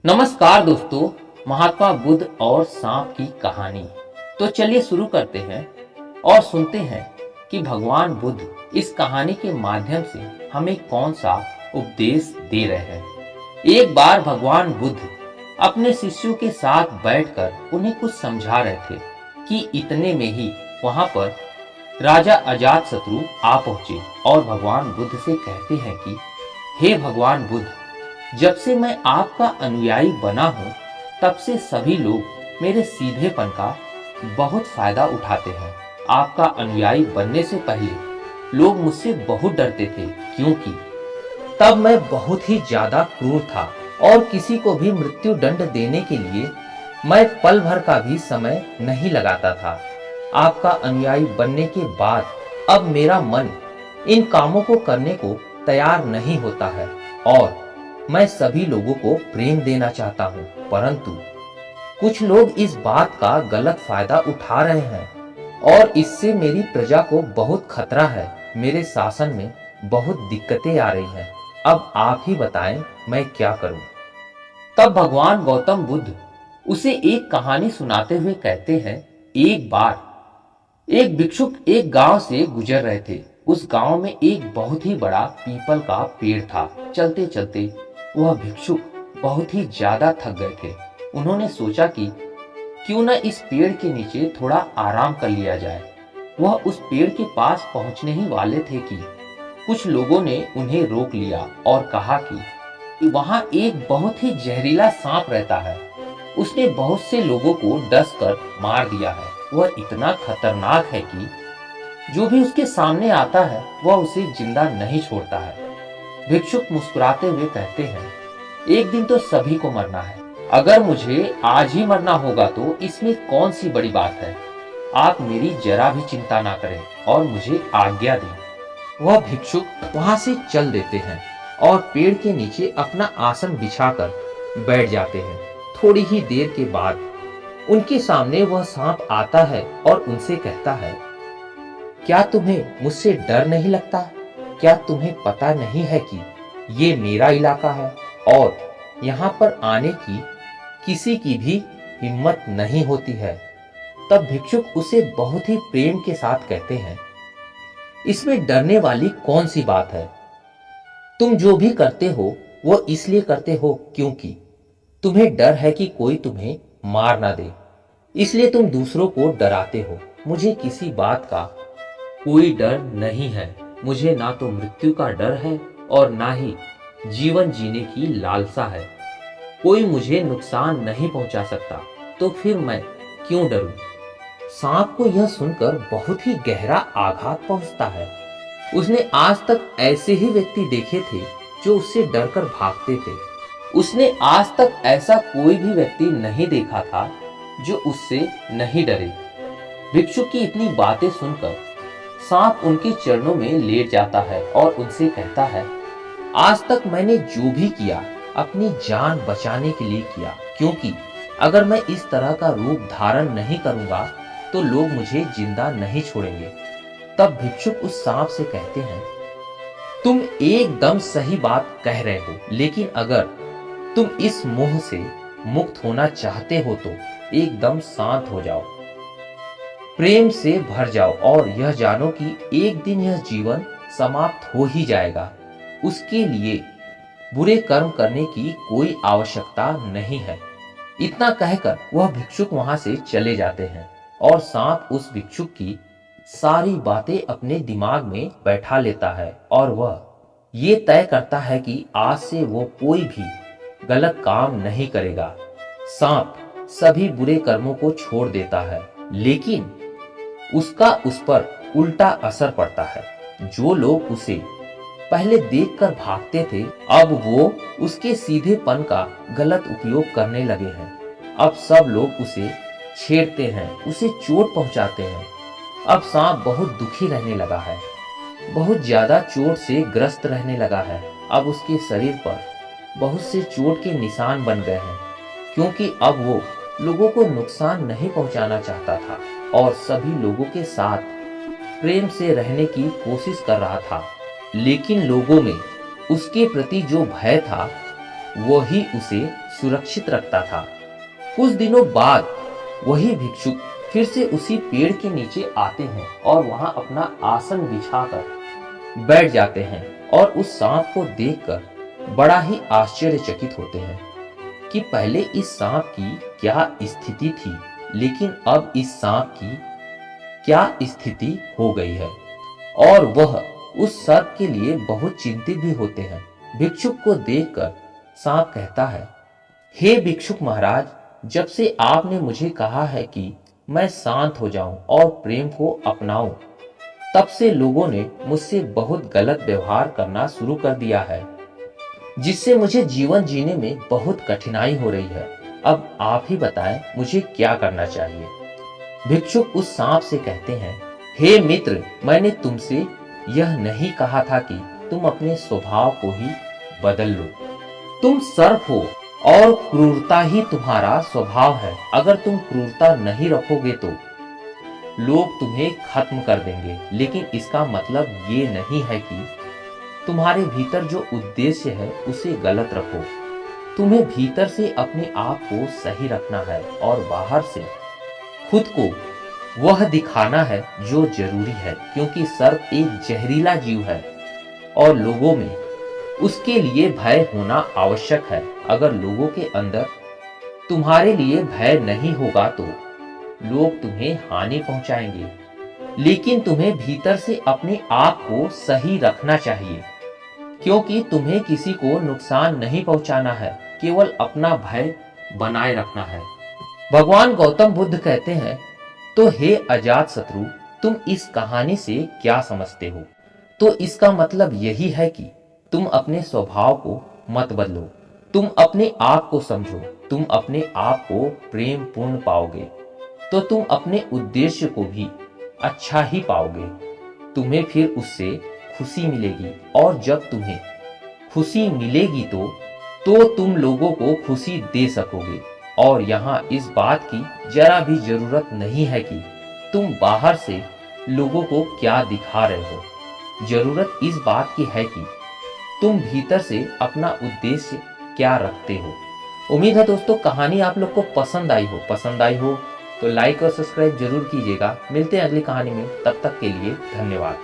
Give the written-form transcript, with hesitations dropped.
नमस्कार दोस्तों। महात्मा बुद्ध और सांप की कहानी। तो चलिए शुरू करते हैं और सुनते हैं कि भगवान बुद्ध इस कहानी के माध्यम से हमें कौन सा उपदेश दे रहे हैं। एक बार भगवान बुद्ध अपने शिष्यों के साथ बैठकर उन्हें कुछ समझा रहे थे कि इतने में ही वहां पर राजा अजातशत्रु आ पहुंचे और भगवान बुद्ध से कहते हैं कि हे भगवान बुद्ध, जब से मैं आपका अनुयायी बना हूं तब से सभी लोग मेरे सीधेपन का बहुत फायदा उठाते हैं। आपका अनुयायी बनने से पहले लोग मुझसे बहुत डरते थे, क्योंकि तब मैं बहुत ही ज्यादा क्रूर था और किसी को भी मृत्यु दंड देने के लिए मैं पल भर का भी समय नहीं लगाता था। आपका अनुयायी बनने के बाद अब मेरा मन इन कामों को करने को तैयार नहीं होता है और मैं सभी लोगों को प्रेम देना चाहता हूं, परंतु कुछ लोग इस बात का गलत फायदा उठा रहे हैं और इससे मेरी प्रजा को बहुत खतरा है। मेरे शासन में बहुत दिक्कतें आ रही हैं। अब आप ही बताएं मैं क्या करूं। तब भगवान गौतम बुद्ध उसे एक कहानी सुनाते हुए कहते हैं, एक बार एक भिक्षुक एक गांव से गुजर रहे थे। उस गांव में एक बहुत ही बड़ा पीपल का पेड़ था। चलते चलते वह भिक्षुक बहुत ही ज्यादा थक गए थे। उन्होंने सोचा कि क्यों न इस पेड़ के नीचे थोड़ा आराम कर लिया जाए। वह उस पेड़ के पास पहुंचने ही वाले थे कि कुछ लोगों ने उन्हें रोक लिया और कहा कि वहां एक बहुत ही जहरीला सांप रहता है। उसने बहुत से लोगों को डस कर मार दिया है। वह इतना खतरनाक है कि जो भी उसके सामने आता है वह उसे जिंदा नहीं छोड़ता है। भिक्षुक मुस्कुराते हुए कहते हैं, एक दिन तो सभी को मरना है। अगर मुझे आज ही मरना होगा तो इसमें कौन सी बड़ी बात है। आप मेरी जरा भी चिंता ना करें और मुझे आज्ञा दें। वह भिक्षुक वहां से चल देते हैं और पेड़ के नीचे अपना आसन बिछाकर बैठ जाते हैं। थोड़ी ही देर के बाद उनके सामने वह सांप आता है और उनसे कहता है, क्या तुम्हें मुझसे डर नहीं लगता? क्या तुम्हें पता नहीं है कि ये मेरा इलाका है और यहाँ पर आने की किसी की भी हिम्मत नहीं होती है। तब भिक्षुक उसे बहुत ही प्रेम के साथ कहते हैं, इसमें डरने वाली कौन सी बात है? तुम जो भी करते हो वो इसलिए करते हो क्योंकि तुम्हें डर है कि कोई तुम्हें मार ना दे, इसलिए तुम दूसरों को डराते हो। मुझे किसी बात का कोई डर नहीं है। मुझे ना तो मृत्यु का डर है और ना ही जीवन जीने की लालसा है। कोई मुझे नुकसान नहीं पहुंचा सकता, तो फिर मैं क्यों डरूं? सांप को यह सुनकर बहुत ही गहरा आघात पहुंचता है। उसने आज तक ऐसे ही व्यक्ति देखे थे जो उससे डरकर भागते थे। उसने आज तक ऐसा कोई भी व्यक्ति नहीं देखा था जो उससे नहीं डरे। भिक्षुक की इतनी बातें सुनकर सांप उनके चरणों में लेट जाता है और उनसे कहता है, आज तक मैंने जो भी किया अपनी जान बचाने के लिए किया, क्योंकि अगर मैं इस तरह का रूप धारण नहीं करूंगा तो लोग मुझे जिंदा नहीं छोड़ेंगे। तब भिक्षुक उस सांप से कहते हैं, तुम एकदम सही बात कह रहे हो, लेकिन अगर तुम इस मोह से मुक्त होना चाहते हो तो एकदम शांत हो जाओ, प्रेम से भर जाओ और यह जानो कि एक दिन यह जीवन समाप्त हो ही जाएगा। उसके लिए बुरे कर्म करने की कोई आवश्यकता नहीं है। इतना कहकर वह भिक्षुक वहां से चले जाते हैं और सांप उस भिक्षुक की सारी बातें अपने दिमाग में बैठा लेता है और वह ये तय करता है कि आज से वो कोई भी गलत काम नहीं करेगा। सांप सभी बुरे कर्मों को छोड़ देता है, लेकिन उसका उस पर उल्टा असर पड़ता है। जो लोग उसे पहले देखकर भागते थे, अब वो उसके सीधेपन का गलत उपयोग करने लगे हैं। अब सब लोग उसे छेड़ते हैं, उसे चोट पहुंचाते हैं। अब सांप बहुत दुखी रहने लगा है, बहुत ज्यादा चोट से ग्रस्त रहने लगा है। अब उसके शरीर पर बहुत से चोट के निशान बन गए हैं, क्योंकि अब वो लोगों को नुकसान नहीं पहुंचाना चाहता था और सभी लोगों के साथ प्रेम से रहने की कोशिश कर रहा था। लेकिन लोगों में उसके प्रति जो भय था वही उसे सुरक्षित रखता था। कुछ दिनों बाद वही भिक्षुक फिर से उसी पेड़ के नीचे आते हैं और वहां अपना आसन बिछाकर बैठ जाते हैं और उस सांप को देखकर बड़ा ही आश्चर्यचकित होते हैं कि पहले इस सांप की क्या स्थिति थी, लेकिन अब इस सांप की क्या स्थिति हो गई है। और वह उस सर्प के लिए बहुत चिंतित भी होते हैं। भिक्षुक को देखकर सांप कहता है, हे भिक्षुक महाराज, जब से आपने मुझे कहा है कि मैं शांत हो जाऊं और प्रेम को अपनाऊं, तब से लोगों ने मुझसे बहुत गलत व्यवहार करना शुरू कर दिया है, जिससे मुझे जीवन जीने में बहुत कठिनाई हो रही है। अब आप ही बताएं मुझे क्या करना चाहिए। भिक्षुक उस सांप से कहते हैं, हे मित्र, मैंने तुमसे यह नहीं कहा था कि तुम अपने स्वभाव को ही बदल लो। तुम सर्प हो और क्रूरता ही तुम्हारा स्वभाव है। अगर तुम क्रूरता नहीं रखोगे तो लोग तुम्हें खत्म कर देंगे, लेकिन इसका मतलब ये नहीं है कि तुम्हारे भीतर जो उद्देश्य है उसे गलत रखो। तुम्हें भीतर से अपने आप को सही रखना है और बाहर से खुद को वह दिखाना है जो जरूरी है, क्योंकि सर्प एक जहरीला जीव है और लोगों में उसके लिए भय होना आवश्यक है। अगर लोगों के अंदर तुम्हारे लिए भय नहीं होगा तो लोग तुम्हें हानि पहुंचाएंगे, लेकिन तुम्हें भीतर से अपने आप को सही रखना चाहिए, क्योंकि तुम्हें किसी को नुकसान नहीं पहुंचाना है, केवल अपना भय बनाए रखना है। भगवान गौतम बुद्ध कहते हैं, तो हे अजात शत्रु, तुम इस कहानी से क्या समझते हो? तो इसका मतलब यही है कि तुम अपने स्वभाव को मत बदलो, तुम अपने आप को समझो। तुम अपने आप को प्रेम पूर्ण पाओगे तो तुम अपने उद्देश्य को भी अच्छा ही पाओगे। तुम्हें फिर उससे खुशी मिलेगी, और जब तुम्हें खुशी मिलेगी तो तुम लोगों को खुशी दे सकोगे। और यहाँ इस बात की जरा भी जरूरत नहीं है कि तुम बाहर से लोगों को क्या दिखा रहे हो। जरूरत इस बात की है कि तुम भीतर से अपना उद्देश्य क्या रखते हो। उम्मीद है दोस्तों कहानी आप लोग को पसंद आई हो तो लाइक और सब्सक्राइब जरूर कीजिएगा। मिलते हैं अगली कहानी में, तब तक के लिए धन्यवाद।